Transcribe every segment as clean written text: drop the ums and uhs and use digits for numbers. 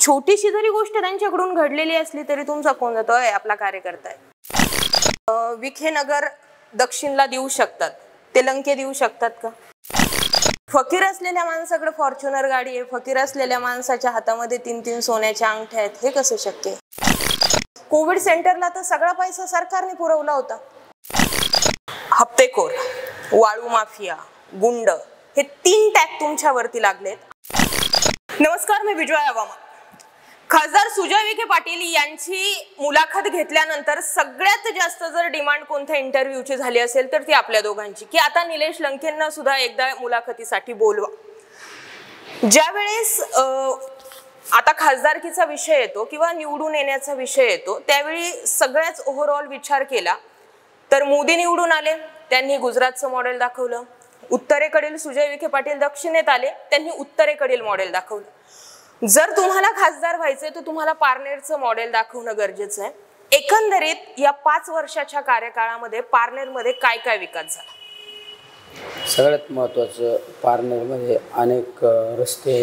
छोटीशी जरी गोष्ट त्यांच्याकडून घडलेली असली तरी तुमचा फोन जातोय आपला कार्यकर्ता आहे. विखेनगर दक्षिणला देऊ शकतात, तेलंके देऊ शकतात का? फकीर असलेल्या माणसाकडे फॉर्च्युनर गाडी आहे, फकीर असलेल्या माणसाच्या हातामध्ये 3-3 सोन्याच्या अंगठ्या आहेत, हे कसं शक्य आहे? कोविड सेंटरला तर सगळा पैसा सरकारने पुरवला होता. हप्तेखोर, वाळू माफिया, गुंड, हे 3 टॅग तुमच्यावरती लागलेत. नमस्कार, मी विजया आवामा. खासदार सुजय विखे पाटील यांची मुलाखत घेतल्यानंतर सगळ्यात जास्त जर डिमांड कोणत्या इंटरव्ह्यूची झाली असेल तर ती आपल्या दोघांची, की आता निलेश लंकेंना सुद्धा एकदा मुलाखतीसाठी बोलवा. ज्यावेळेस आता खासदारकीचा विषय येतो किंवा निवडून येण्याचा विषय येतो, त्यावेळी सगळ्याच ओव्हरऑल विचार केला तर मोदी निवडून आले, त्यांनी गुजरातचं मॉडेल दाखवलं. उत्तरेकडील सुजय विखे पाटील दक्षिणेत आले, त्यांनी उत्तरेकडील मॉडेल दाखवलं. जर तुम्हाला खासदार व्हायचंय तर तुम्हाला पारनेरचं मॉडेल दाखवणं गरजेचं आहे. एकंदरीत या 5 वर्षाच्या कार्यकाळामध्ये पारनेरमध्ये काय काय विकास झाला? सगळ्यात महत्त्वाचं, पारनेरमध्ये अनेक रस्ते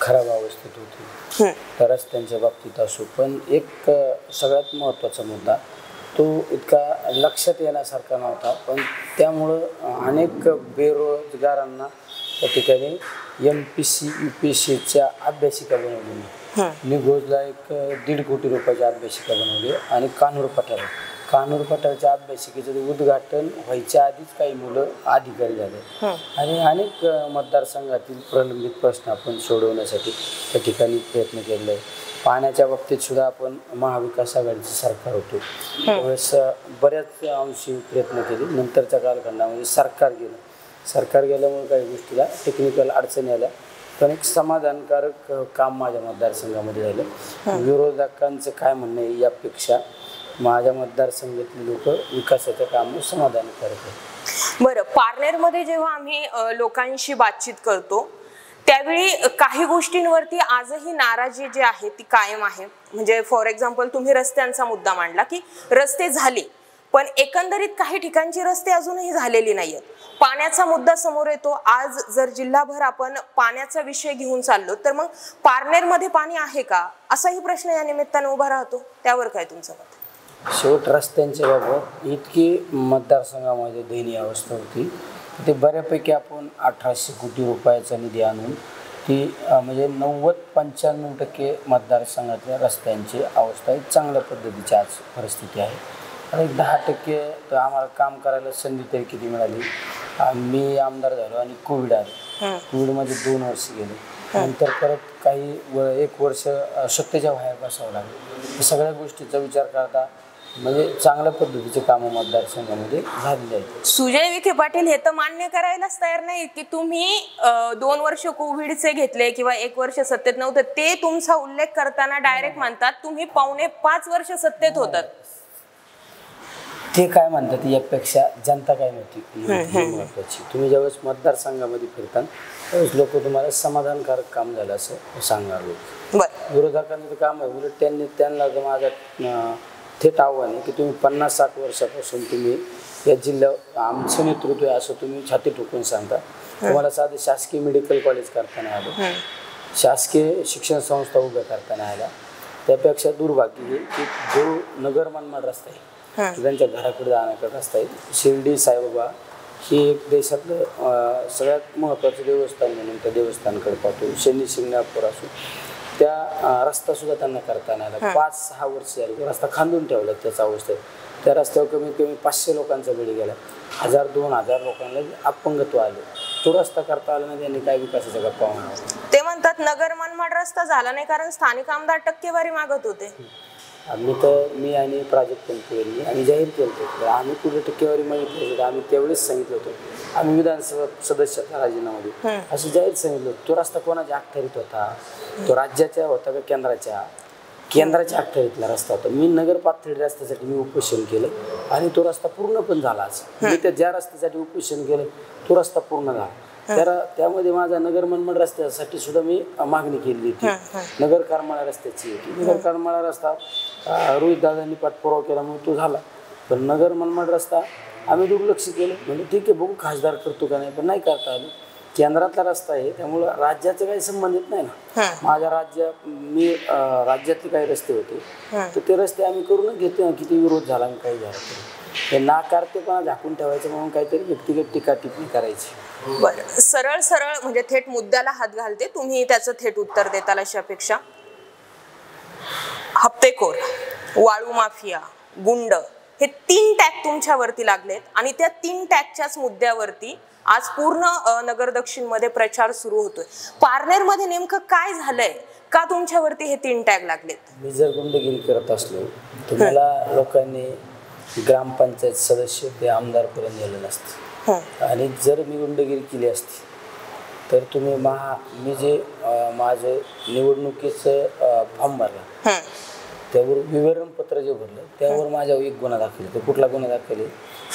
खराब अवस्थेत होते. त्या रस्त्यांच्या बाबतीत असो, पण एक सगळ्यात महत्त्वाचा मुद्दा तो इतका लक्षात येण्यासारखा नव्हता, पण त्यामुळं अनेक बेरोजगारांना त्या ठिकाणी MPC UPSCच्या अभ्यासिका बनवली. निघोजला एक 1.5 कोटी रुपयाची अभ्यासिका बनवली आणि कान्होर पठारच्या अभ्यासिकेचं उद्घाटन व्हायच्या आधीच काही मुलं अधिकारी झाले आणि अनेक मतदारसंघातील प्रलंबित प्रश्न आपण सोडवण्यासाठी त्या ठिकाणी प्रयत्न केले आहे. पाण्याच्या बाबतीत सुद्धा आपण महाविकास आघाडीचं सरकार होतो, त्यावेळेस बऱ्याच अंशी प्रयत्न केले. नंतरच्या कालखंडामध्ये सरकार गेल्यामुळे काही गोष्टीला टेक्निकल अडचणी आल्या, पण एक समाधानकारक काम माझ्या मतदारसंघामध्ये झालं. विरोधकांचं काय म्हणणं आहे यापेक्षा माझ्या मतदारसंघातील लोक विकासाच्या कामावर समाधानकारक आहेत. बरं, पारनेरमध्ये जेव्हा आम्ही लोकांशी बातचीत करतो त्यावेळी काही गोष्टींवरती आजही नाराजी जी आहे ती कायम आहे. म्हणजे फॉर एक्झाम्पल तुम्ही रस्त्यांचा मुद्दा मांडला की रस्ते झाले, पण एकंदरीत काही ठिकाणची रस्ते अजूनही झालेली नाहीयेत. पाण्याचा मुद्दा समोर येतो. आज जर जिल्हाभर आपण पाण्याचा विषय घेऊन चाललो तर मग पारनेरमध्ये पाणी आहे का, असाही प्रश्न या निमित्ताने उभा राहतो. त्यावर काय तुमचं मत? शेवट रस्त्यांच्या बाबत इतकी मतदारसंघामध्ये दयनीय अवस्था होती, ते बऱ्यापैकी आपण 1800 कोटी रुपयाचा निधी आणून ती म्हणजे 90-95% मतदारसंघातल्या रस्त्यांची अवस्था एक चांगल्या पद्धतीची आज परिस्थिती आहे. आणि 10% तर आम्हाला काम करायला संधी तरी किती मिळाली. मी आमदार झालो आणि कोविड आलं. कोविडमध्ये 2 वर्ष गेले, नंतर परत काही 1 वर्ष सत्तेच्या बाहेर बसावं लागलं. सगळ्या गोष्टीचा विचार करता म्हणजे चांगल्या पद्धतीचे कामं मतदारसंघामध्ये झालेले आहेत. सुजय विखे पाटील हे तर मान्य करायलाच तयार नाही की तुम्ही 2 वर्ष कोविडचे घेतले किंवा 1 वर्ष सत्तेत नव्हतं. ते तुमचा उल्लेख करताना डायरेक्ट म्हणतात तुम्ही 4.5 वर्ष सत्तेत होतात. ते काय म्हणतात यापेक्षा जनता काय म्हणते महत्वाची. तुम्ही ज्यावेळेस मतदारसंघामध्ये फिरता त्यावेळेस लोक तुम्हाला समाधानकारक काम झालं असं सांगणार. विरोधकांचं काम आहे, उलट त्यांना माझा थेट आव्हान आहे की तुम्ही 50-60 वर्षापासून तुम्ही या जिल्ह्यात आमचं नेतृत्व आहे असं तुम्ही छाती ठोकून सांगता. तुम्हाला साधे शासकीय मेडिकल कॉलेज करताना आलं, शासकीय शिक्षण संस्था उभ्या करताना आल्या. त्यापेक्षा दुर्भाग्य हे की जो नगर मनमाड रस्ता आहे, त्यांच्या घराकडे जाण्याचा रस्ता आहे. शिर्डी साईबाबा हे एक देशातलं सगळ्यात महत्त्वाचं देवस्थान म्हणून त्या देवस्थानाकडे पाहतो. शनी शिंगणापूर असो, त्या रस्ता सुद्धा त्यांना करताना आला. 5-6 वर्ष झाली रस्ता खांदून ठेवला त्याच्या अवस्थेत. त्या रस्त्यावर कमीत कमी 500 लोकांचा बळी गेला, 1000-2000 लोकांना अपंगत्व आलं. तो रस्ता करता आला नाही, त्यांनी काय विकासाचा गप्पा म्हणावा. ते म्हणतात नगर मनमाड रस्ता झाला नाही कारण स्थानिक आमदार टक्केवारी मागत होते. मी आणि प्राजक्त यांनी आम्ही जाहीर केलं होतं, आम्ही कुठे टक्केवारी मागितली होती. आम्ही त्यावेळेस सांगितलं होतं, आम्ही विधानसभा सदस्याचा राजीनामा असं जाहीर सांगितलं होतं. तो रस्ता कोणाच्या अखत्यारीत होता? तो राज्याच्या होता का केंद्राच्या अखत्यारीतला रस्ता होता. मी नगर पातळी रस्त्यासाठी मी उपोषण केलं आणि तो रस्ता पूर्ण पण झाला. मी त्या ज्या रस्त्यासाठी उपोषण केलं तो रस्ता पूर्ण झाला. त्यामध्ये माझा नगर मनमाड रस्त्यासाठी सुद्धा मी मागणी केली होती. नगर करमाळा रस्त्याची होती. नगर करमाळा रस्ता रोहित दादांनी पाठपुरावा केल्यामुळे तो झाला, पण नगर मनमाड रस्ता आम्ही दुर्लक्ष केलं. म्हणजे ठीक आहे, बघू खासदार करतो का नाही, पण नाही करता आलं. केंद्रातला रस्ता आहे, त्यामुळं राज्याचं काही संबंधित नाही ना. माझ्या राज्यातले काही रस्ते होते तर ते रस्ते आम्ही करूनच घेतो. किती विरोध झाला आणि काही झालं तरी ते नाकारतेपणा झाकून ठेवायचं म्हणून काहीतरी व्यक्तिगत टीका टिप्पणी करायची. बरं, सरळ सरळ म्हणजे थेट मुद्द्याला हात घालते, तुम्ही त्याचं थेट उत्तर देताल अशी अपेक्षा. हप्तेखोर, वाळू माफिया, गुंड हे 3 टॅग तुमच्यावरती लागलेत आणि त्या 3 टॅगच्याच मुद्द्यावरती आज पूर्ण नगर दक्षिण मध्ये प्रचार सुरू होतोय. पारनेरमध्ये नेमकं काय झालंय, का तुमच्यावरती हे 3 टॅग लागलेत? मी जर गुंडगिरी करत असलो तर मला लोकांनी ग्रामपंचायत सदस्य ते आमदारपर्यंत नेलं नसतं. आणि जर मी गुंडगिरी केली असती तर तुम्ही मी जे माझं निवडणुकीचं फॉर्म भरला त्यावर विवरणपत्र जे भरलं त्यावर माझ्यावर एक गुन्हा दाखल. तो कुठला गुन्हा दाखल आहे?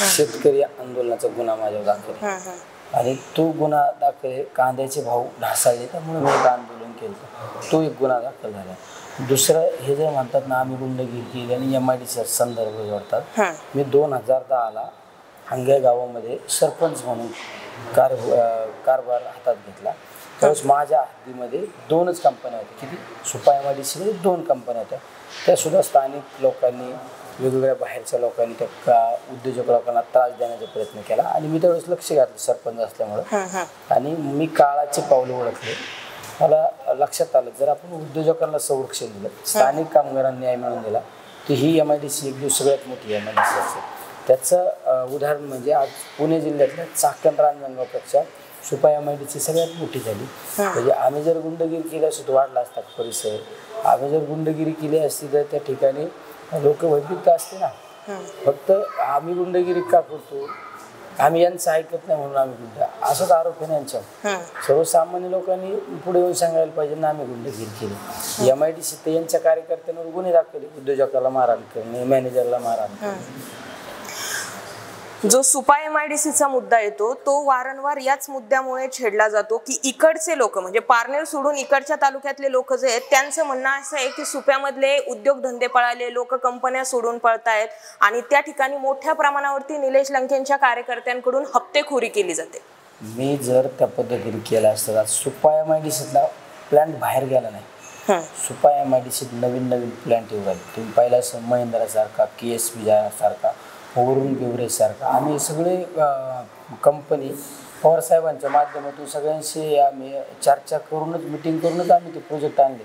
शेतकरी आंदोलनाचा गुन्हा माझ्यावर दाखल आहे. आणि तो गुन्हा दाखल आहे, कांद्याचे भाव ढासळले त्यामुळे मी एक आंदोलन केलं, तो एक गुन्हा दाखल झाला. दुसरं हे जे म्हणतात ना आम्ही गुंडगिरी केली आणि MIDC संदर्भ जोडतात. मी 2010ला हांगे गावामध्ये सरपंच म्हणून कारभार हातात घेतला. त्यावेळेस माझ्या हद्दीमध्ये 2च कंपन्या होत्या. किती? सुपा MIDC मध्ये 2 कंपन्या होत्या. त्यासुद्धा स्थानिक लोकांनी वेगवेगळ्या बाहेरच्या लोकांनी त्या उद्योजक लोकांना त्रास देण्याचा प्रयत्न केला आणि मी त्यावेळेस लक्ष घातलं सरपंच असल्यामुळं. आणि मी काळाचे पावलं ओळखले. मला लक्षात आलं जर आपण उद्योजकांना संरक्षण दिलं, स्थानिक कामगारांना न्याय मिळवून दिला तर ही MIDC एक दिवस सगळ्यात मोठी MIDC असेल. त्याचं उदाहरण म्हणजे आज पुणे जिल्ह्यातल्या चाकण रांजणगावपेक्षा सुपा MIDC सगळ्यात मोठी झाली. म्हणजे आम्ही जर गुंडगिरी केली असती तर वाढला असता परिसर. आम्ही जर गुंडगिरी केली असती तर त्या ठिकाणी लोक भयभीत असते ना. फक्त आम्ही गुंडगिरी का करतो, आम्ही यांचं ऐकत नाही म्हणून आम्ही गुंड, असाच आरोप आहे यांच्यावर. सर्वसामान्य लोकांनी पुढे येऊन सांगायला पाहिजे ना आम्ही गुंडगिरी केली. MIDC तर यांच्या कार्यकर्त्यांवर गुन्हे दाखल, उद्योजकाला मारहाण करणे, मॅनेजरला मारहाण करणे. जो सुपा MIDCचा मुद्दा येतो तो वारंवार याच मुद्द्यामुळे छेडला जातो की इकडचे लोक म्हणजे पारनेर सोडून इकडच्या तालुक्यातले लोक जे आहेत त्यांचं म्हणणं असं आहे की सुप्यामधले उद्योगधंदे पळाले, लोक कंपन्या सोडून पळतायत आणि त्या ठिकाणी मोठ्या प्रमाणावरती निलेश लंकेंच्या कार्यकर्त्यांकडून हप्तेखोरी केली जाते. मी जर त्या पद्धतीने केला असता सुपा MIDCतला प्लॅन्ट बाहेर गेला नाही. सुपा MIDC नवीन प्लॅन्ट येऊ राहिले. तुम्ही पाहिला असं महिंद्रासारखा, KSB सारखा, वरून बेवरेज सारखा आम्ही सगळे कंपनी पवारसाहेबांच्या माध्यमातून सगळ्यांशी आम्ही चर्चा करूनच मिटिंग करूनच आम्ही ते प्रोजेक्ट आणले.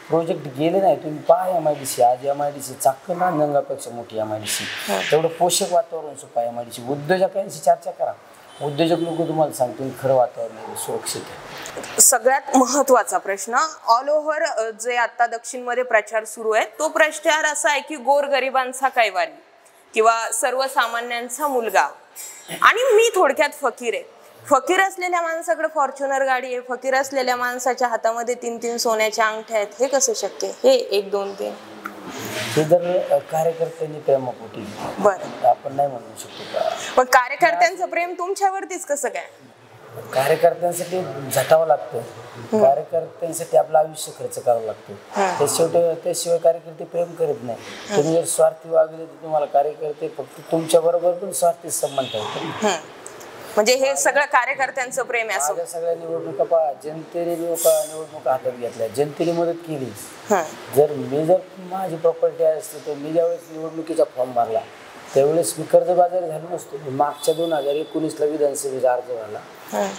प्रोजेक्ट गेले नाही. तुम्ही पहा MIDC आज MIDC चाकण रांजणगावपेक्षा मोठी MIDC. तेवढं पोषक वातावरण सुपा MIDC. उद्योजकांशी चर्चा करा, उद्योजक लोक तुम्हाला सांगतील खरं वातावरण सुरक्षित आहे. सगळ्यात महत्वाचा प्रश्न ऑल ओव्हर जे आता दक्षिणमध्ये प्रचार सुरू आहे तो प्रचार असा आहे की गोरगरिबांचा कैवारी किंवा सर्वसामान्यांचा मुलगा आणि मी थोडक्यात फकीर आहे. फकीर असलेल्या माणसाकडे फॉर्च्युनर गाडी आहे, फकीर असलेल्या माणसाच्या हातामध्ये 3-3 सोन्याच्या अंगठ्या आहेत. हे कसं शक्य? हे 1, 2, 3 हे जर कार्यकर्त्यांनी प्रेमापोटी बरं आपण नाही म्हणू शकतो का? पण कार्यकर्त्यांचं प्रेम तुमच्यावरतीच कसं काय? कार्यकर्त्यांसाठी झटावं लागतं, कार्यकर्त्यांसाठी आपलं आयुष्य खर्च करावं लागतं. त्याशिवाय कार्यकर्ते प्रेम करत नाही. तुम्ही जर स्वार्थी वागले तर तुम्हाला कार्यकर्ते फक्त तुमच्या बरोबर पण स्वार्थी संबंध ठेवतात. म्हणजे हे सगळं कार्यकर्त्यांचं प्रेम आहे. माझ्या सगळ्या निवडणुका पहा, जनतेने निवडणुका हातात घेतल्या, जनतेने मदत केली. जर माझी प्रॉपर्टी असते तर मी ज्यावेळेस निवडणुकीचा फॉर्म भरला त्यावेळेस मी कर्जबाजारी झालो नसतो. मागच्या 2019ला विधानसभेचा अर्ज भरला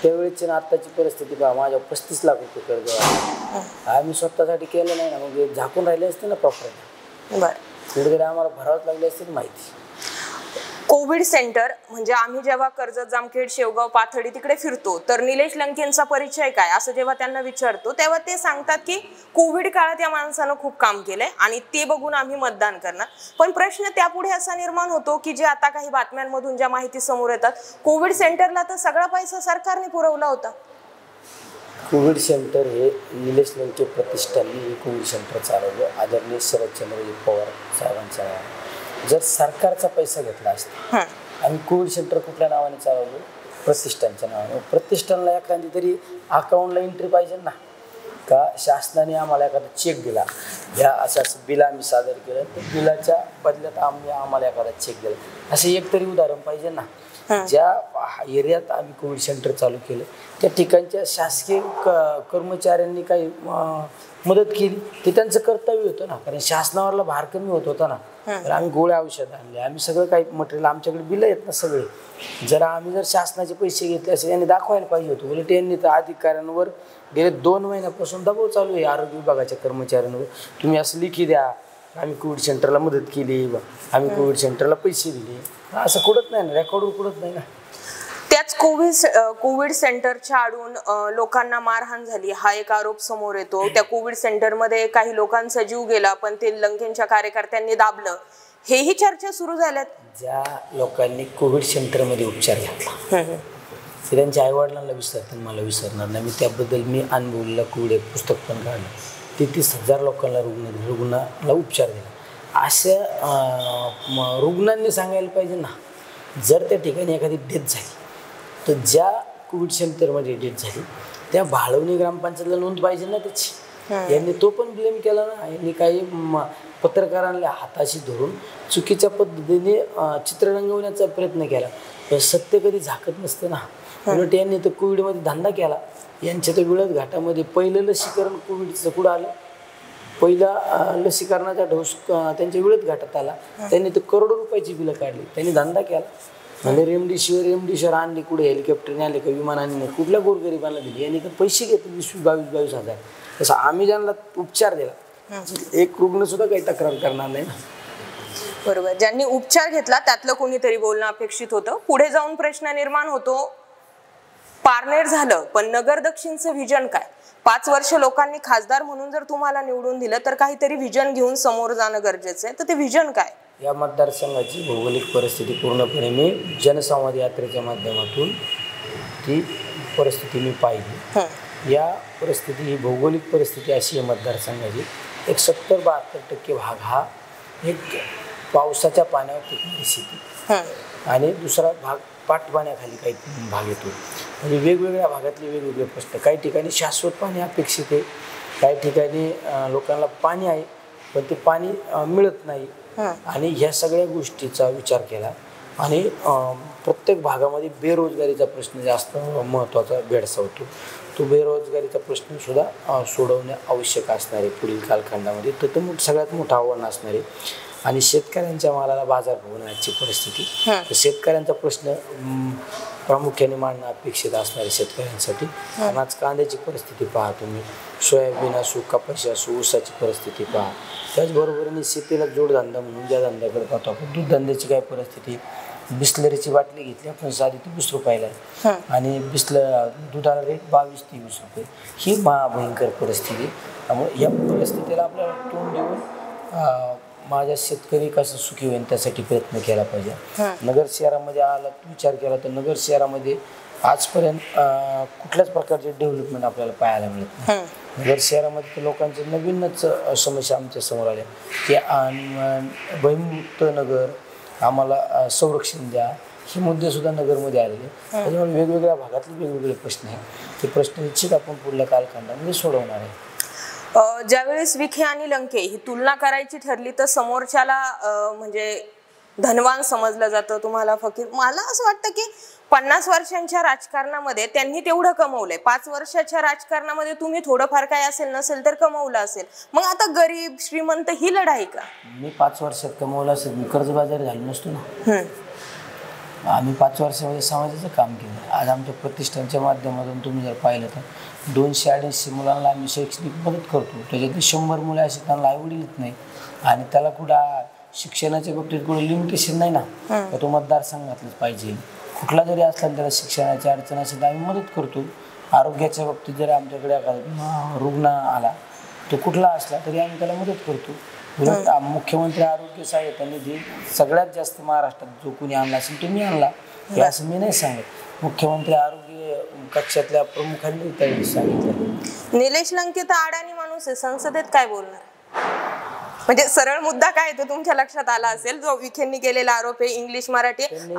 त्यावेळेची ना आत्ताची परिस्थिती पहा, माझ्या 35 लाख रुपये कर्ज भरला. आम्ही स्वतःसाठी केलं नाही ना, मग झाकून राहिले असते ना प्रॉपर्टी. कुठेतरी आम्हाला भरावंच लागली असते ना माहिती. कोविड सेंटर म्हणजे आम्ही जेव्हा कर्जत, जामखेड, शेवगाव, पाथर्डी तिकडे फिरतो तर निलेश लंकेंचा परिचय काय असं जेव्हा त्यांना विचारतो तेव्हा ते सांगतात की कोविड काळात या माणसानं खूप काम केलंय आणि ते बघून आम्ही मतदान करणार. पण प्रश्न त्यापुढे असा निर्माण होतो की जे आता काही बातम्यांमधून ज्या माहिती समोर येतात, कोविड सेंटरला तर सगळा पैसा सरकारने पुरवला होता. कोविड सेंटर हे निलेश लंके प्रतिष्ठानने कोविड सेंटर चालवलं आदरणीय शरदचंद्रजी पवार साहेबांच्या नावाने. जर सरकारचा पैसा घेतला असता आम्ही कोविड सेंटर कुठल्या नावाने चालवलं? प्रतिष्ठानच्या नावाने. प्रतिष्ठानला एखादी तरी अकाउंटला एंट्री पाहिजे ना, का शासनाने आम्हाला एखादा चेक दिला, ह्या असं बिल आम्ही सादर केलं तर बिलाच्या बदल्यात आम्हाला एखादा चेक दिला, असं एक तरी उदाहरण पाहिजे ना. ज्या एरियात आम्ही कोविड सेंटर चालू केलं त्या ठिकाणच्या शासकीय कर्मचाऱ्यांनी काही मदत केली, ते त्यांचं कर्तव्य होतं ना, कारण शासनावरला भार कमी होत होता ना. तर आम्ही गोळ्या औषध आणले, आम्ही सगळं काही मटेरियल, आमच्याकडे बिलं आहेत ना सगळे. आम्ही जर शासनाचे पैसे घेतले असे यांनी दाखवायला पाहिजे होतं. उलट यांनी तर अधिकाऱ्यांवर गेले 2 महिन्यापासून दबाव चालू आहे आरोग्य विभागाच्या कर्मचाऱ्यांवर. तुम्ही असं लिखी द्या, आम्ही कोविड सेंटरला मदत केली, आम्ही कोविड सेंटरला पैसे दिले. असं कुठत नाही ना, रेकॉर्डवर कुठत नाही ना. त्याच कोविड सेंटरच्या आडून लोकांना मारहाण झाली हा एक आरोप समोर येतो. त्या कोविड सेंटरमध्ये काही लोकांचा जीव गेला, पण ते लंकेंच्या कार्यकर्त्यांनी दाबलं, हेही चर्चा सुरू झाल्यात. ज्या लोकांनी कोविड सेंटरमध्ये उपचार घेतला ते त्यांच्या आईवडिलांना विसरतात, मला विसरणार नाही. मी त्याबद्दल अनुभवलेलं कोविड एक पुस्तक पण काढलं. 33,000 लोकांना रुग्णाला उपचार दिला. अशा रुग्णांनी सांगायला पाहिजे ना, जर त्या ठिकाणी एखादी डेथ झाली तर ज्या कोविड सेंटरमध्ये डेथ झाली त्या भाळवणी ग्रामपंचायतला नोंद पाहिजे ना त्याची. यांनी तो पण ब्लेम केला ना. यांनी काही पत्रकारांना हाताशी धरून चुकीच्या पद्धतीने चित्र रंगवण्याचा प्रयत्न केला. पण सत्य कधी झाकत नसतं ना. उलट यांनी तर कोविडमध्ये धंदा केला. यांच्या तर विळद घाटामध्ये पहिलं लसीकरण कोविडचं कुठं आलं, पहिला लसीकरणाचा डोस त्यांच्या विळद घाटात आला. त्यांनी तर करोडो रुपयाची बिलं काढली. त्यांनी धंदा केला. म्हणजे रेमडेसिवीर आणली, कुठे हेलिकॉप्टरने आले का विमानाने, कुठल्या गोरगरिबांना दिली. यांनी तर पैसे घेतले 22,000 हजार. तसं आम्ही ज्यांना उपचार दिला एक रुग्ण सुद्धा काही तक्रार करणार नाही ना. बरोबर. ज्यांनी उपचार घेतला त्यातलं कोणीतरी बोलणं अपेक्षित होतं. पुढे जाऊन प्रश्न निर्माण होतो, पारनेर झालं पण नगर दक्षिणचं व्हिजन काय? 5 वर्ष लोकांनी खासदार म्हणून जर तुम्हाला निवडून दिलं तर काहीतरी व्हिजन घेऊन समोर जाणं गरजेचं आहे. तर ते व्हिजन काय? या मतदारसंघाची भौगोलिक परिस्थिती पूर्णपणे मी जनसंवाद यात्रेच्या माध्यमातून ती परिस्थिती मी पाहिली. या परिस्थिती, ही भौगोलिक परिस्थिती अशी आहे मतदारसंघाची, एक 70-72% भाग हा एक पावसाच्या पाण्यावर टिकणारी शेती आणि दुसरा भाग पाटपाण्याखाली काही भाग येतो. म्हणजे वेगवेगळ्या भागातले वेगवेगळे प्रश्न. काही ठिकाणी शाश्वत पाणी अपेक्षित आहे, काही ठिकाणी लोकांना पाणी आहे पण ते पाणी मिळत नाही. आणि ह्या सगळ्या गोष्टीचा विचार केला आणि प्रत्येक भागामध्ये बेरोजगारीचा प्रश्न जास्त महत्त्वाचा भेडसावतो. तो बेरोजगारीचा प्रश्न सुद्धा सोडवणे आवश्यक असणार आहे पुढील कालखंडामध्ये. तर सगळ्यात मोठं आव्हान असणार आहे. आणि शेतकऱ्यांच्या मालाला बाजारभाव होण्याची परिस्थिती, शेतकऱ्यांचा प्रश्न प्रामुख्याने मांडणं अपेक्षित असणार आहे शेतकऱ्यांसाठी. कारण आज कांद्याची परिस्थिती पहा तुम्ही, सोयाबीन असो, कपाशी असो, ऊसाची परिस्थिती पहा. त्याचबरोबरीने शेतीला जोडधंदा म्हणून ज्या धंद्याकडे पाहतो आपण, दूध धंद्याची काय परिस्थिती, बिस्लरीची बाटली घेतली आपण साधी ती 20 रुपयाला आहे आणि दुधाला रेट 22-23 रुपये. ही महाभयंकर परिस्थिती. त्यामुळे या परिस्थितीला आपल्याला तोंड देऊन माझ्या शेतकरी कसं सुखी होईल त्यासाठी प्रयत्न केला पाहिजे. नगर शहरामध्ये आला विचार केला तर नगर शहरामध्ये आजपर्यंत कुठल्याच प्रकारचे डेव्हलपमेंट आपल्याला पाहायला मिळत नाही. नगर शहरामध्ये तर लोकांचे नवीनच समस्या आमच्या समोर आल्या की भयमुक्त नगर, आम्हाला संरक्षण द्या, हे मुद्दे सुद्धा नगरमध्ये आलेले. त्याच्यामुळे वेगवेगळ्या भागातले वेगवेगळे प्रश्न आहेत. ते प्रश्न निश्चित आपण पुढल्या कालखंडामध्ये सोडवणार आहे. ज्यावेळेस विखे आणि लंके ही तुलना करायची ठरली तर समोरच्याला म्हणजे धनवान समजलं जातं, तुम्हाला फकीर. मला असं वाटतं की 50 वर्षांच्या राजकारणामध्ये त्यांनी तेवढं कमवलंय, 5 वर्षाच्या राजकारणामध्ये तुम्ही थोडंफार काय असेल नसेल तर कमवलं असेल. मग आता गरीब श्रीमंत ही लढाई का? मी 5 वर्षात कमवलं असेल, मी कर्जबाजारी झालो नसतो ना. आम्ही 5 वर्षामध्ये समाजाचं काम केलं. आज आमच्या प्रतिष्ठानच्या माध्यमातून तुम्ही जर पाहिलं तर 280 मुलांना आम्ही शैक्षणिक मदत करतो. त्याच्यातली 100 मुलं अशी त्यांना आईवडील येत नाही आणि त्याला कुठं शिक्षणाच्या बाबतीत कुठं लिमिटेशन नाही ना, तर तो मतदारसंघातलंच पाहिजे. कुठला जरी असला त्याला शिक्षणाची अडचण असेल तर आम्ही मदत करतो. आरोग्याच्या बाबतीत जर आमच्याकडे रुग्ण आला तो कुठला असला तरी आम्ही त्याला मदत करतो. उलट मुख्यमंत्री आरोग्य सहाय्यता निधी सगळ्यात जास्त महाराष्ट्रात जो कोणी आणला असेल तुम्ही आणला हे असं मी नाही सांगत. मुख्यमंत्री आरोग्य कक्षातल्या प्रमुखांनी त्यांनी सांगितलं. निलेश लंके तर अडाणी माणूस आहे, संसदेत काय बोलणार? म्हणजे सरळ मुद्दा काय तो तुमच्या लक्षात आला असेल, जो विखेंनी केलेला आरोप आहे इंग्लिश मराठी. त्यांनी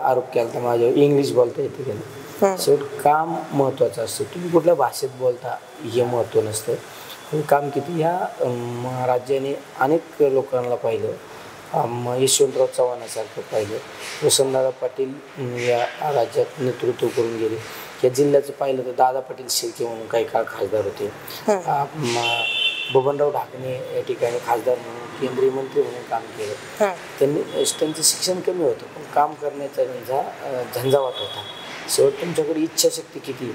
आरोप केला माझ्यावर, इंग्लिश बोलता येते त्यांना. शेवट काम महत्वाचं असतं. तुम्ही कुठल्या भाषेत बोलता हे महत्व नसतं, पण काम किती. ह्या राज्याने अनेक लोकांना पाहिलं यशवंतराव चव्हाणासारखं पाहिलं, वसंतदादा पाटील या राज्यात नेतृत्व करून गेले. या जिल्ह्याचं पाहिलं तर दादा पाटील शेळके म्हणून काही काळ खासदार होते. बबनराव ढाकणे या ठिकाणी खासदार म्हणून केंद्रीय मंत्री म्हणून काम केलं. त्यांचं शिक्षण कमी होतं पण काम करण्याचा त्यांचा झंझावात होता. शेवट तुमच्याकडे इच्छाशक्ती किती,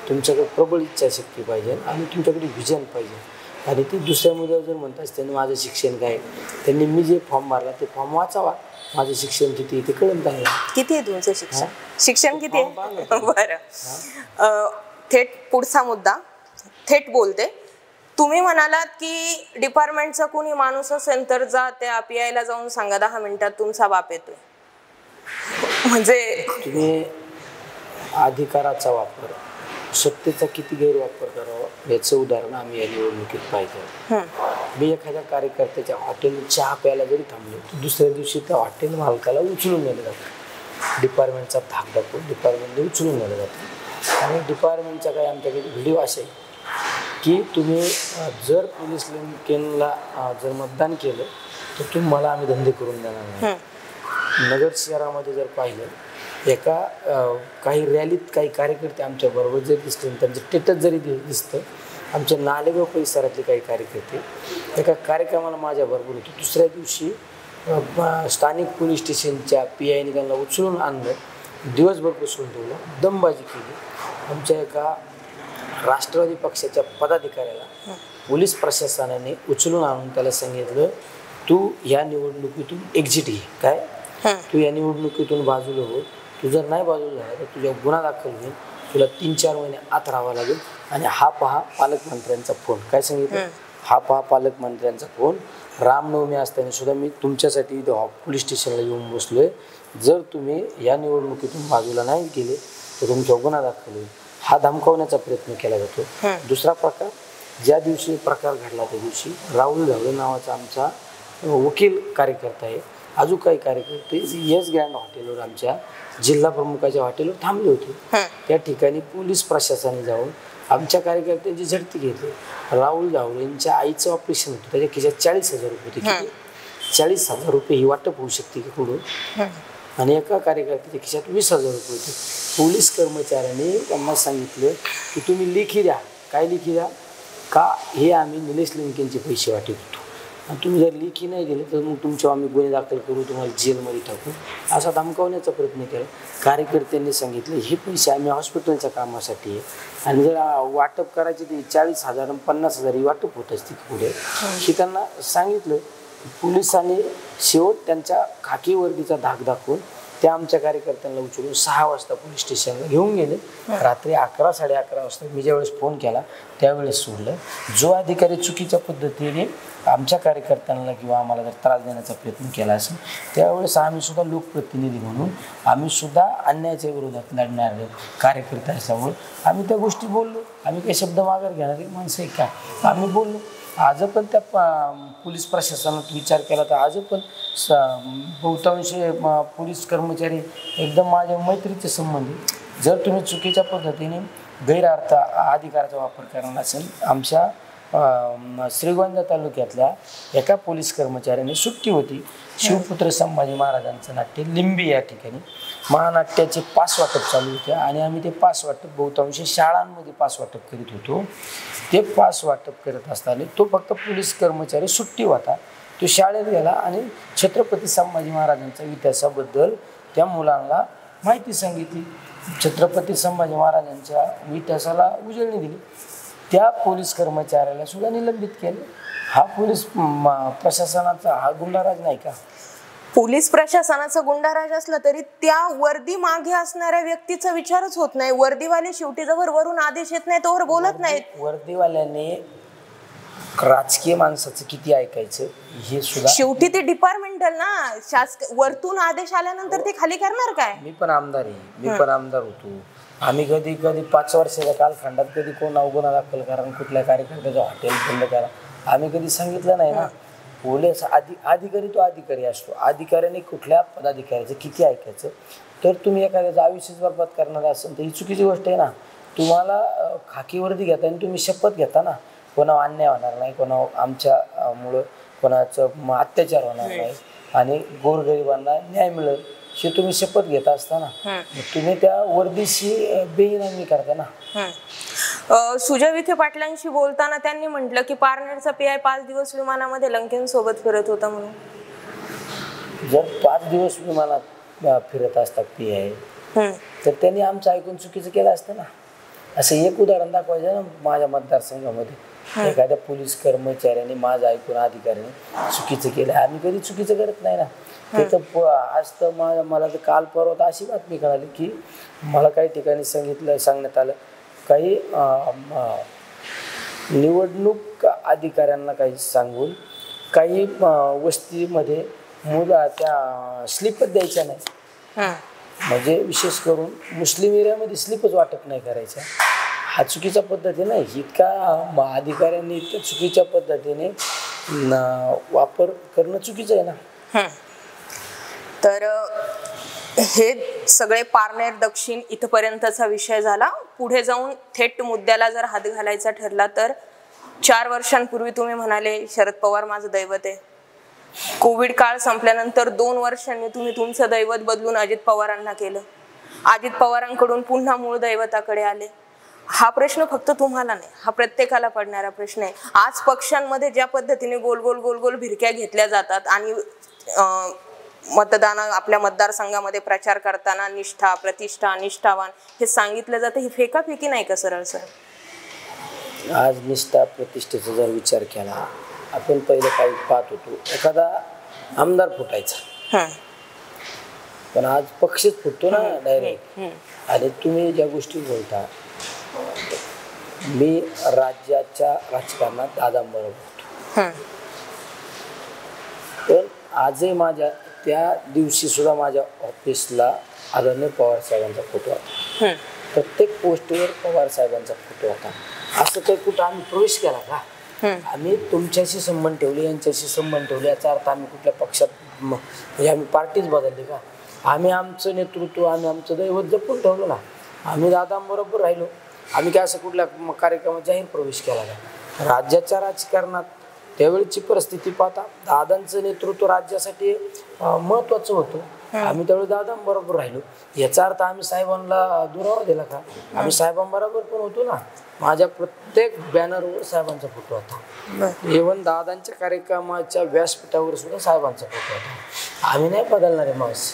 तुमच्याकडे प्रबळ इच्छाशक्ती पाहिजे आणि तुमच्याकडे व्हिजन पाहिजे. आणि ते दुसऱ्या मुद्द्यावर जर म्हणतात त्यांनी माझं शिक्षण काय, त्यांनी मी जे फॉर्म भरला ते फॉर्म वाचावा, माझं शिक्षण किती ते कळून त्यांना. किती आहे तुमचं शिक्षण? शिक्षण किती आहे? बरं, थेट पुढचा मुद्दा थेट बोलते. तुम्ही म्हणालात की डिपार्टमेंटचा कोणी माणूस असेल तर जा त्या PI ला जाऊन सांगा 10 मिनिटात तुमचा बाप येतोय. म्हणजे तुम्ही अधिकाराचा वापर, सत्तेचा किती गैरवापर करावा याचं उदाहरण आम्ही या निवडणुकीत पाहिजे. मी एखाद्या कार्यकर्त्याच्या हॉटेल चहा प्यायला जरी थांबलो तर दुसऱ्या दिवशी त्या हॉटेल मालकाला उचलून नेलं जातं. डिपार्टमेंटचा धाक दाखवून डिपार्टमेंटने उचलून नेलं जातं. आणि डिपार्टमेंटचा काही आमच्याकडे व्हिडिओ असे की तुम्ही जर पोलीस लिंकेनला जर मतदान केलं तर तुम्हाला आम्ही धंदे करून देणार नाही. नगर शहरामध्ये जर पाहिलं एका काही रॅलीत काही कार्यकर्ते आमच्या बरोबर जर दिसले, त्यांचं स्टेटस जरी दिसतं, आमच्या नालेगाव परिसरातले काही कार्यकर्ते एका कार्यक्रमाला माझ्याबरोबर होते. दुसऱ्या दिवशी स्थानिक पोलीस स्टेशनच्या PIने त्यांना उचलून आणलं, दिवसभर बसवून ठेवलं, दमबाजी केली. आमच्या एका राष्ट्रवादी पक्षाच्या पदाधिकाऱ्याला पोलीस प्रशासनाने उचलून आणून त्याला सांगितलं तू या निवडणुकीतून एक्झिट घे, काय तू या निवडणुकीतून बाजूला हो, तू जर नाही बाजूला झाला तर तुझ्या गुन्हा दाखल होईल, तुला 3-4 महिने आत राहावं लागेल. आणि हा पहा पालकमंत्र्यांचा फोन, काय सांगितलं, हा पहा पालकमंत्र्यांचा फोन. रामनवमी असताना सुद्धा मी तुमच्यासाठी पोलीस स्टेशनला येऊन बसलोय, जर तुम्ही या निवडणुकीतून बाजूला नाही गेले तर तुमचा गुन्हा दाखल होईल. हा धमकावण्याचा प्रयत्न केला जातो. दुसरा प्रकार, ज्या दिवशी प्रकार घडला त्या दिवशी राहुल धावडे नावाचा आमचा वकील कार्यकर्ता आहे, अजून काही कार्यकर्ते येस ग्रँड हॉटेलवर आमच्या जिल्हा प्रमुखाच्या हॉटेलवर थांबले होते. त्या ठिकाणी पोलीस प्रशासनाने जाऊन आमच्या कार्यकर्त्यांची झडती घेतली. राहुल धावडेंच्या आईचं ऑपरेशन होतं, त्याच्या खिशात 40,000 रुपये होते. किती? 40,000 रुपये ही वाटप होऊ शकते की कुठून? आणि एका कार्यकर्त्याच्या खिशात 20,000 रुपये होते. पोलीस कर्मचाऱ्यांनी त्यांना सांगितलं की तुम्ही लेखी द्या. काय लेखी द्या? का हे आम्ही निलेश लंकेंचे पैसे वाटत होतो आणि तुम्ही जर लेखी नाही दिले तर मग तुमच्यावर आम्ही गुन्हे दाखल करू, तुम्हाला जेलमध्ये टाकू, असा धमकावण्याचा प्रयत्न केला. कार्यकर्त्यांनी सांगितलं हे पैसे आम्ही हॉस्पिटलच्या कामासाठी आहे आणि जर वाटप करायचे ते 40,000 आणि 50,000 ही वाटप होत असते पुढे, हे त्यांना सांगितलं. पोलिसांनी शेवट त्यांच्या खाकी वर्दीचा धाक दाखवून त्या आमच्या कार्यकर्त्यांना उचलून 6 वाजता पोलीस स्टेशनला घेऊन गेले. रात्री 11-11:30 वाजता मी ज्यावेळेस फोन केला त्यावेळेस सोडलं. जो अधिकारी चुकीच्या पद्धतीने आमच्या कार्यकर्त्यांना किंवा आम्हाला जर त्रास देण्याचा प्रयत्न केला असेल त्यावेळेस आम्ही सुद्धा लोकप्रतिनिधी म्हणून आम्ही सुद्धा अन्यायाच्या विरोधात लढणारे कार्यकर्ते असल्यामुळे आम्ही त्या गोष्टी बोललो. आम्ही काही शब्द माघार घेणारे माणसं आहे का? आम्ही बोललो. आज पण त्या पोलीस प्रशासनात विचार केला तर आज पण बहुतांश पोलीस कर्मचारी एकदम माझ्या मैत्रीचे संबंधी. जर तुम्ही चुकीच्या पद्धतीने गैरअर्थ अधिकाराचा वापर करणार असेल, आमच्या श्रीगोंदा तालुक्यातल्या एका पोलीस कर्मचाऱ्याने सुट्टी होती, शिवपुत्र संभाजी महाराजांचं नाट्य लिंबी या ठिकाणी महानाट्याचे पास वाटप चालू होते आणि आम्ही ते पास वाटप बहुतांश शाळांमध्ये पास वाटप करीत होतो. ते पास वाटप करत असताना तो फक्त पोलीस कर्मचारी सुट्टी होता, तो शाळेत गेला आणि छत्रपती संभाजी महाराजांच्या इतिहासाबद्दल त्या मुलांना माहिती सांगितली. छत्रपती संभाजी महाराजांच्या इतिहासाला उजळणी दिली. त्या पोलीस कर्मचाऱ्याला सुद्धा निलंबित केले. हा पोलीस प्रशासनाचा हा गुंडाराज नाही का? पोलीस प्रशासनाचा गुंडाराज असला तरी त्या वर्दी मागे असणाऱ्या व्यक्तीचा विचारच होत नाही. वर्दीवाले शेवटी जवळ वरून आदेश येत नाही तोवर बोलत नाहीत. वर्दीवाल्याने राजकीय माणसाचं किती ऐकायचं हे सुद्धा. शेवटी ते डिपार्टमेंटल ना, वरतून आदेश आल्यानंतर ते खाली करणार काय? मी पण आमदार आहे, मी पण आमदार होतो. आम्ही कधी 5 वर्षाच्या कालखंडात कधी कोण गुन्हा दाखल करा, कुठल्या कार्यकर्त्याचं हॉटेल बंद करा आम्ही कधी सांगितलं नाही ना. पोलीस अधिकारी तो अधिकारी असतो. अधिकाऱ्याने कुठल्या पदाधिकाऱ्याचं किती ऐकायचं? तर तुम्ही एखाद्याचं आयुष्यच बरबाद करणार असेल तर ही चुकीची गोष्ट आहे ना. तुम्हाला खाकी वर्दी घेता आणि तुम्ही शपथ घेता ना, कोणावर अन्याय होणार नाही, कोणावर आमच्यामुळं कोणाचं अत्याचार होणार नाही, आणि गोरगरिबांना न्याय मिळेल हे तुम्ही शपथ घेता असताना तुम्ही त्या वर्दीशी बेईमानी करता ना. सुजय विखे पाटलांशी बोलताना त्यांनी म्हटलं की पारनेरचा PI 5 दिवस विमानामध्ये लंकेंसोबत फिरत होता म्हणून. जर 5 दिवस विमानात फिरत असतात PI तर त्यांनी आमचं ऐकून चुकीचं केलं असतं ना. असं एक उदाहरण दाखवायचं ना माझ्या मतदारसंघामध्ये एखाद्या पोलीस कर्मचाऱ्याने माझं ऐकून अधिकाऱ्याने चुकीचं केलं. आम्ही कधी चुकीचं करत नाही ना. ते तर आज तर मला तर काल परवा अशी बातमी कळाली की मला काही ठिकाणी सांगण्यात आलं काही निवडणूक अधिकाऱ्यांना काही सांगून काही वस्तीमध्ये मुलं त्या स्लिपच द्यायच्या नाही. म्हणजे विशेष करून मुस्लिम एरियामध्ये स्लिपच वाटप नाही करायच्या. हा चुकीचा पद्धती नाही. इतका अधिकाऱ्यांनी इतक्या चुकीच्या पद्धतीने वापर करणं चुकीचं आहे ना. तर हे सगळे पारनेर दक्षिण इथपर्यंतचा विषय झाला. पुढे जाऊन थेट मुद्द्याला जर हात घालायचा ठरला तर 4 वर्षांपूर्वी तुम्ही म्हणाले शरद पवार माझं दैवत आहे. कोविड काळ संपल्यानंतर 2 वर्षांनी तुम्ही तुमचं दैवत बदलून अजित पवारांना केलं. अजित पवारांकडून पुन्हा मूळ दैवताकडे आले. हा प्रश्न फक्त तुम्हाला नाही, हा प्रत्येकाला पडणारा प्रश्न आहे. आज पक्षांमध्ये ज्या पद्धतीने गोल गोल गोल गोल भिरक्या घेतल्या जातात आणि मतदान आपल्या मतदारसंघामध्ये प्रचार करताना निष्ठा, प्रतिष्ठा, निष्ठावान हे सांगितलं जातं. ही फेकाफेकी नाही का सरळ सर? आज निष्ठा प्रतिष्ठेचा जर विचार केला आपण पहिलं काही पाहत होतो एखादा आमदार फुटायचा पण आज पक्षच फुटतो ना डायरेक्ट. आणि तुम्ही ज्या गोष्टी बोलता मी राज्याच्या राजकारणात दादांबरोबर होतो पण आजही माझ्या त्या दिवशी सुद्धा माझ्या ऑफिसला आदरणीय पवार साहेबांचा फोटो होता. प्रत्येक पोस्टवर पवार साहेबांचा फोटो होता. असं काही कुठं आम्ही प्रवेश केला का? आम्ही तुमच्याशी संबंध ठेवले, यांच्याशी संबंध ठेवले याचा अर्थ आम्ही कुठल्या पक्षात म्हणजे आम्ही पार्टीच बदलली का? आम्ही आमचं नेतृत्व आम्ही आमचं दैवत जपून ठेवलं ना. आम्ही दादांबरोबर राहिलो. आम्ही काय असं कुठल्या कार्यक्रमात जाहीर प्रवेश केला का? राज्याच्या राजकारणात त्यावेळीची परिस्थिती पाहता दादांचं नेतृत्व राज्यासाठी महत्त्वाचं होतं. आम्ही त्यावेळी दादांबरोबर राहिलो. याचा अर्थ आम्ही साहेबांना दुरावा दिला का? आम्ही साहेबांबरोबर पण होतो ना. माझ्या प्रत्येक बॅनरवर साहेबांचा फोटो होता. इव्हन दादांच्या कार्यक्रमाच्या व्यासपीठावर सुद्धा साहेबांचा फोटो होता. आम्ही नाही बदलणारे माणूस.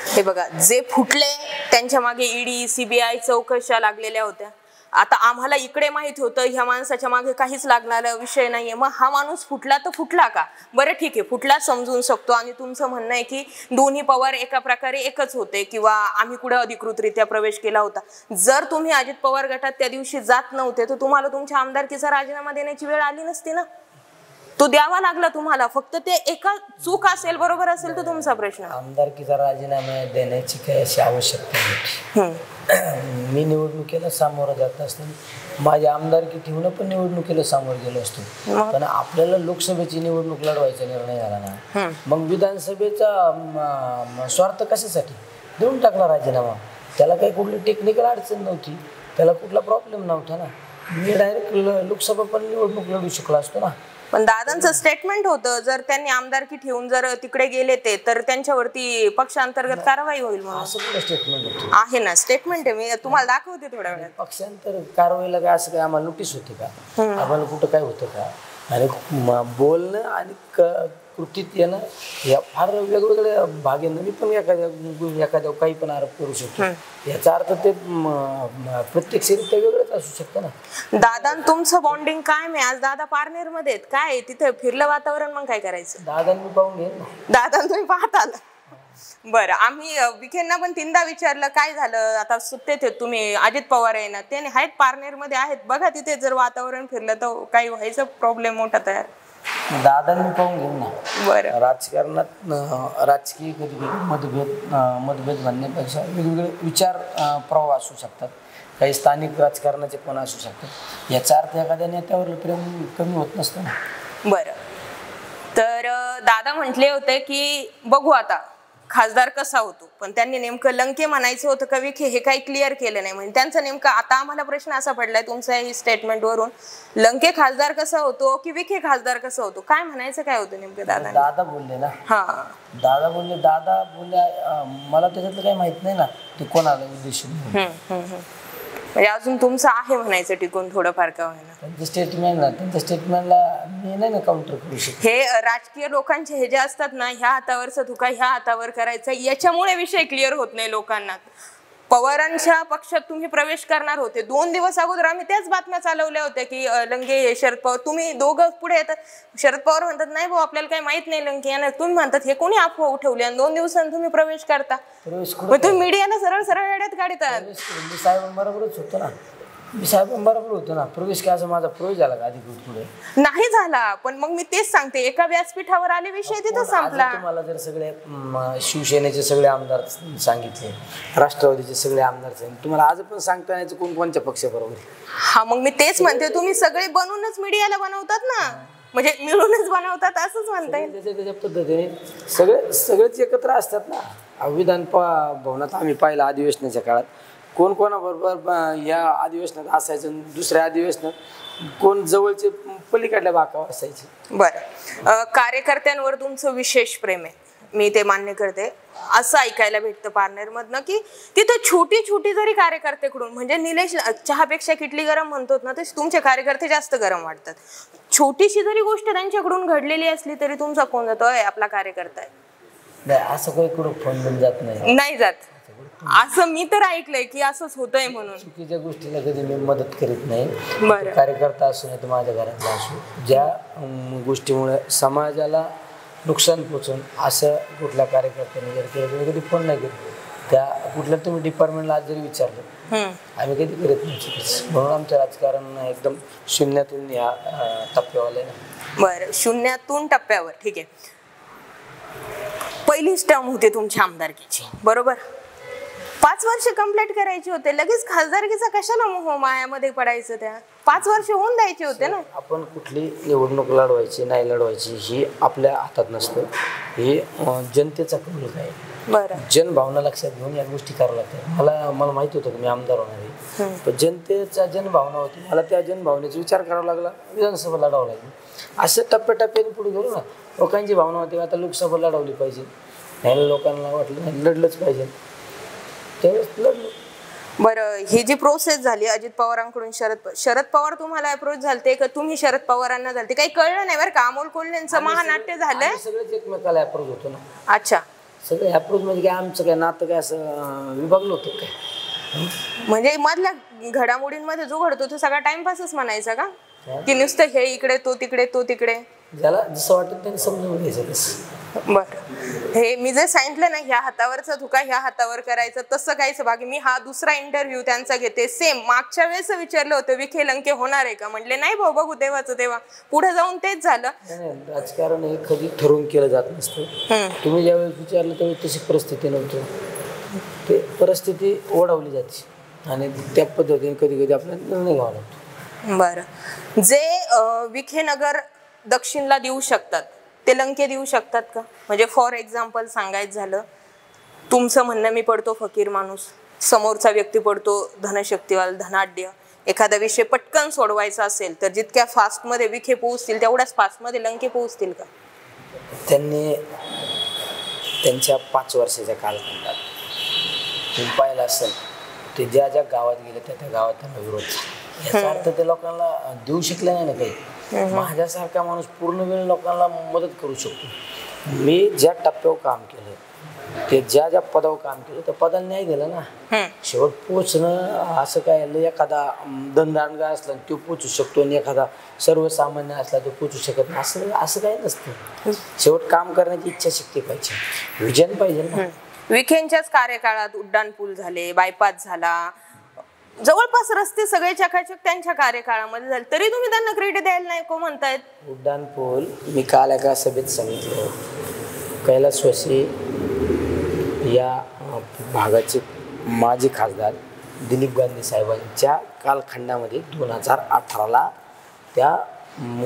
हे बघा, जे फुटले त्यांच्या मागे ED CBI चौकशा लागलेल्या होत्या. आता आम्हाला इकडे माहित होतं ह्या माणसाच्या मागे काहीच लागणारा विषय नाहीये. मग हा माणूस फुटला तर फुटला का? बरं ठीक आहे, फुटला समजून शकतो. आणि तुमचं म्हणणं आहे की दोन्ही पवार एका प्रकारे एकच होते किंवा आम्ही कुठे अधिकृतरित्या प्रवेश केला होता. जर तुम्ही अजित पवार गटात त्या दिवशी जात नव्हते तर तुम्हाला तुमच्या आमदारकीचा राजीनामा देण्याची वेळ आली नसती ना. तो द्यावा लागला तुम्हाला. फक्त ते एका चूक असेल, बरोबर असेल तर तुमचा प्रश्न. आमदारकीचा राजीनामा देण्याची काही अशी आवश्यकता नव्हती. मी निवडणुकीला सामोरं जात असताना माझी आमदारकी ठेवणं पण निवडणुकीला सामोरं गेलो असतो. पण आपल्याला लोकसभेची निवडणूक लढवायचा निर्णय झाला ना. मग विधानसभेचा स्वार्थ कशासाठी देऊन टाकला राजीनामा. त्याला काही कुठली टेक्निकल अडचण नव्हती, त्याला कुठला प्रॉब्लेम नव्हता ना. मी डायरेक्ट लोकसभा पण निवडणूक लढू शकलो असतो ना. पण दादांचं स्टेटमेंट होतं जर त्यांनी आमदारकी ठेवून जर तिकडे गेले ते तर त्यांच्यावरती पक्षांतर्गत कारवाई होईल म्हणून. असं कुठलं स्टेटमेंट आहे ना? स्टेटमेंट आहे, मी तुम्हाला दाखवते थोड्या वेळात. पक्षांतर कारवाईला काय असं काय आम्हाला नोटीस होती का? आम्हाला कुठं काय होतं का? आणि बोलणं आणि कृतीत येणं या फार वेगवेगळ्या भागेनं मी पण एखाद्या काही पण आरोप करू शकतो. याचा अर्थ ते प्रत्यक्षरित्या वेगळंच असू शकतं ना. दादा तुमचं बॉन्डिंग काय? मी आज दादा पारनेर मध्ये काय तिथे फिरलं वातावरण, मग काय करायचं? दादांनी पाहून घेईन ना. दादा तुम्ही पाहत आला. बरं, आम्ही विखेंना पण 3दा विचारलं काय झालं आता सुट्टेत तुम्ही. अजित पवार आहे ना, ते आहेत पारनेर मध्ये आहेत, बघा तिथे जर वातावरण फिरलं तर काही व्हायचं प्रॉब्लेम मोठा तयार. दादांनी पाहून घेईन ना. बरं, राजकारणात राजकीय मतभेद म्हणण्यापेक्षा वेगवेगळे विचार प्रवाह असू शकतात. काही स्थानिक राजकारणाचे पण असू शकतात. याचा अर्थ एखाद्या नेत्यावर प्रेम कमी होत नसतं ना. बरं. तर दादा म्हटले होते की बघू आता खासदार कसा होतो, पण त्यांनी नेमकं लंके म्हणायचं होतं का विखे हे काही क्लिअर केलं नाही. म्हणजे त्यांचं नेमकं आता आम्हाला प्रश्न असा पडलाय तुमच्या ही स्टेटमेंटवरून, लंके खासदार कसा होतो की विखे खासदार कसं होतो, काय म्हणायचं काय होतं नेमकं दादा? दादा बोलले ना. हा, दादा बोलले मला त्याच्यातलं काही माहित नाही ना ते कोणाला उद्देश. म्हणजे अजून तुमचं आहे म्हणायचं टिकून थोडंफार का होईना. त्यांच्या स्टेटमेंटला मी नाही ना काउंटर करू शकतो. हे राजकीय लोकांचे हे जे असतात ना, ह्या हातावरचा तुका ह्या हातावर करायचा, याच्यामुळे विषय क्लिअर होत नाही लोकांना. पवारांच्या पक्षात तुम्ही प्रवेश करणार होते 2 दिवस अगोदर आम्ही त्याच बातम्या चालवल्या होत्या की लंके हे शरद पवार, तुम्ही दोघं पुढे येतात. शरद पवार म्हणतात नाही भाऊ आपल्याला काही माहित नाही लंके यांना, तुम्ही म्हणतात हे कोणी अफवा उठवली आणि 2 दिवसांनी तुम्ही प्रवेश करता. तुम्ही मीडियाला सरळ सरळ वेड्यात काढतात. मी साहेबांबरोबरच होतो ना, प्रवेश काय असं माझा प्रवेश झाला का अधिकृत पुढे नाही झाला. पण मग मी तेच सांगते, एका व्यासपीठावर आले विषय तिथं संपला. तुम्हाला जर सगळे शिवसेनेचे सगळे आमदार सांगितले, राष्ट्रवादीचे सगळे आमदार सांगितले, तुम्हाला आज पण सांगता यायचं कोणत्या पक्षाबरोबर. हा, मग मी तेच म्हणते, तुम्ही सगळे बनवूनच मीडियाला बनवतात ना, म्हणजे मिळूनच बनवतात असंच म्हणता येईल. त्याच्या पद्धतीने सगळेच एकत्र असतात ना. विधान भवनात आम्ही पाहिलं अधिवेशनाच्या काळात कोण कोणाबरोबर या अधिवेशनात असायचं, दुसऱ्या अधिवेशनात कोण जवळचे पलीकडल्या बाकावर असायचे. बरं, कार्यकर्त्यांवर तुमचं विशेष प्रेम आहे, मी ते मान्य करते. असं ऐकायला भेटतं पारनेरमधनं की तिथं छोटी छोटी जरी कार्यकर्त्याकडून, म्हणजे निलेश चहापेक्षा किटली गरम म्हणतो ना, तसे तुमचे कार्यकर्ते जास्त गरम वाटतात. छोटीशी जरी गोष्ट त्यांच्याकडून घडलेली असली तरी तुमचा फोन जातो, आपला कार्यकर्ता आहे. नाही, असं काही कुठं फोन बंद जात नाही जात. असं मी तर ऐकलंय की असंच होतंय म्हणून. चुकीच्या गोष्टीला कधी मी मदत करीत नाही. बरं, कार्यकर्ता असू नाही तर माझ्या घरातला असू, ज्या गोष्टीमुळे समाजाला नुकसान पोचून असं कुठल्या कार्यकर्त्याने जर केलं कधी फोन नाही केला. त्या कुठल्या तुम्ही डिपार्टमेंटला आज जरी विचारलं आम्ही कधी करत नाही. म्हणून आमचं राजकारण एकदम शून्यातून या टप्प्यावर आहे ना. बरं, शून्यातून टप्प्यावर, ठीक आहे. पहिलीच टर्म होते तुमच्या आमदारकीची, बरोबर? 5 वर्ष कंप्लीट करायचे होते, लगेच खासदारकीचा कशाला मोह मायामध्ये पडायचं? त्या 5 वर्ष होऊन द्यायचे होते ना. आपण कुठली निवडणूक लढवायची नाही लढवायची ही आपल्या हातात नसतं, हे जनतेचा कौल आहे. बरं, जनभावना लक्षात घेऊन या गोष्टी कराव्या लागतात. मला माहिती होतं की मी आमदार होणार आहे, पण जनतेचा जनभावना होती, मला त्या जनभावनेचा विचार करावा लागला, विधानसभा लढावं लागली. असं टप्प्याटप्प्याने पुढे गेलो ना. लोकांची भावना होती आता लोकसभा लढवली पाहिजे, नाही लोकांना वाटलं नाही लढलंच पाहिजे, त्यावेळेस लढलो. बरं, ही जी प्रोसेस झाली अजित पवारांकडून शरद पवार तुम्हाला अप्रोच झालते का तुम्ही शरद पवारांना झालते? काही कळलं नाही बरं का? अमोल कोल्हेंचं महानाट्य झालंय. सगळेच एकमेकाला अप्रोच होतो ना. अच्छा, सगळे अप्रोच म्हणजे काय आमचं काय नातं काय असं विभागलं होतं काय? म्हणजे मधल्या घडामोडींमध्ये जो घडतो तो सगळा टाइमपासच म्हणायचा का? की नुसतं हे इकडे तो तिकडे तो तिकडे, ज्याला जसं वाटतं त्यांनी समजून घ्यायचं तसं. बरं, हे मी जे सांगितलं ना, ह्या हातावरचा धुका ह्या हातावर करायचं, तसं काहीच बाकी. मी हा दुसरा इंटरव्ह्यू त्यांचा घेते, सेम मागच्या वेळेस विचारलं होतं विखे लंके होणार आहे का, म्हटले नाही भाऊ बघू तेव्हाचं तेव्हा. पुढे जाऊन तेच झालं. राजकारण हे कधी ठरवून केलं जात नसतं. तुम्ही ज्यावेळेस विचारलं त्यावेळेस तशी परिस्थिती नव्हती, ते परिस्थिती ओढवली जाते आणि त्या पद्धतीने कधी कधी आपल्याला निर्णय घ्यावा लागतो. बरं, जे विखेनगर दक्षिणला देऊ शकतात ते लंके देऊ शकतात का? म्हणजे फॉर एक्झाम्पल सांगायचं झालं, तुमचं म्हणणं मी पडतो फकीर माणूस, समोरचा व्यक्ती पडतो धनशक्तीवाल धनाढ्य, एखादा विषय पटकन सोडवायचा असेल तर जितक्या फास्टमध्ये विखे पोहोचतील तेवढ्याच फास्टमध्ये लंके पोहोचतील का? त्यांनी त्यांच्या 5 वर्षाच्या कालखंडात तुम्ही पाहिलं असेल ते ज्या ज्या गावात गेले त्या गावात त्यांना विरोध झाला. याचा अर्थ ते लोकांना देऊ शकले नाही ना काही. माझ्यासारखा माणूस पूर्ण वेळ लोकांना मदत करू शकतो. मी ज्या टप्प्यावर काम केलं, ते ज्या ज्या पदावर काम केलं त्या पदाला न्याय दिला ना. शेवट पोचणं असं काय, एखादा दणदांडगा असला तो पोचू शकतो आणि एखादा सर्वसामान्य असला तो पोचू शकत नाही, असं काही नसतं. शेवट काम करण्याची इच्छाशक्ती पाहिजे, विजन पाहिजे ना. विखेंच्याच कार्यकाळात उड्डाणपूल झाले, बायपास झाला, जवळपास रस्ते सगळे चकाचक त्यांच्या कार्यकाळामध्ये झाले, तरी तुम्ही त्यांना क्रेडिट द्यायला नाही को म्हणतायत? उड्डाणपूल मी काल एका सभेत सांगितलं, कैलासवासी या भागाचे माजी खासदार दिलीप गांधी साहेबांच्या कालखंडामध्ये 2018ला त्या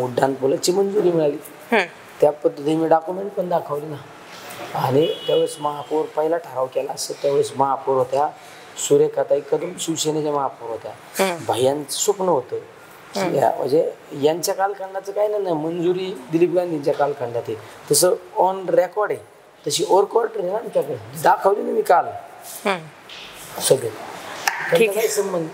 उड्डाणपुलाची मंजुरी मिळाली. त्या पद्धतीने मी डॉक्युमेंट पण दाखवली ना. आणि त्यावेळेस महापौर पहिला ठराव केला असं त्यावेळेस महापौर होत्या सुरेखाताई कदम, शिवसेनेच्या महापौर होत्या. भैयांचं स्वप्न होतं म्हणजे यांच्या कालखंडाचं काय नाही, मंजुरी दिलीप गांधींच्या कालखंडात आहे. तसं ऑन रेकॉर्ड आहे, तशी ओव्हर कॉर्डर आहे ना आमच्याकडे, दाखवली ना मी काल सगळे. ठीक आहे. संबंध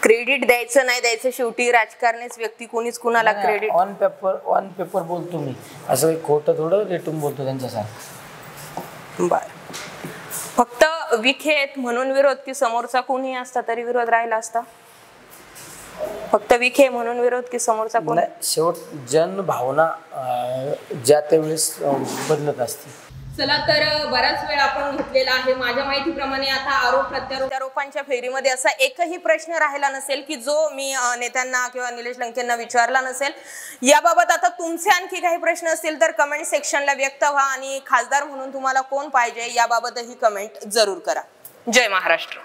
क्रेडिट द्यायचं नाही द्यायचं, शेवटी राजकारणीच व्यक्ती, कोणीच कुणाला क्रेडिट. ऑन पेपर बोलतो मी, असं खोटं थोडं रेटून बोलतो त्यांच्यासारखं. बर, फक्त विखे आहेत म्हणून विरोध, की समोरचा कोणी असता तरी विरोध राहिला असता? फक्त विखे म्हणून विरोध, की समोरचा कोण? शेवट जन भावना ज्या त्यावेळेस बदलत असते. चला, तर बराच वेळ आपण घेतलेला आहे. माझ्या माहितीप्रमाणे आता आरोप प्रत्यारोपांच्या फेरीमध्ये असा एकही प्रश्न राहिला नसेल की जो मी नेत्यांना किंवा निलेश लंकेंना विचारला नसेल. याबाबत आता तुमचे आणखी काही प्रश्न असतील तर कमेंट सेक्शनला व्यक्त व्हा, आणि खासदार म्हणून तुम्हाला कोण पाहिजे याबाबतही कमेंट जरूर करा. जय महाराष्ट्र.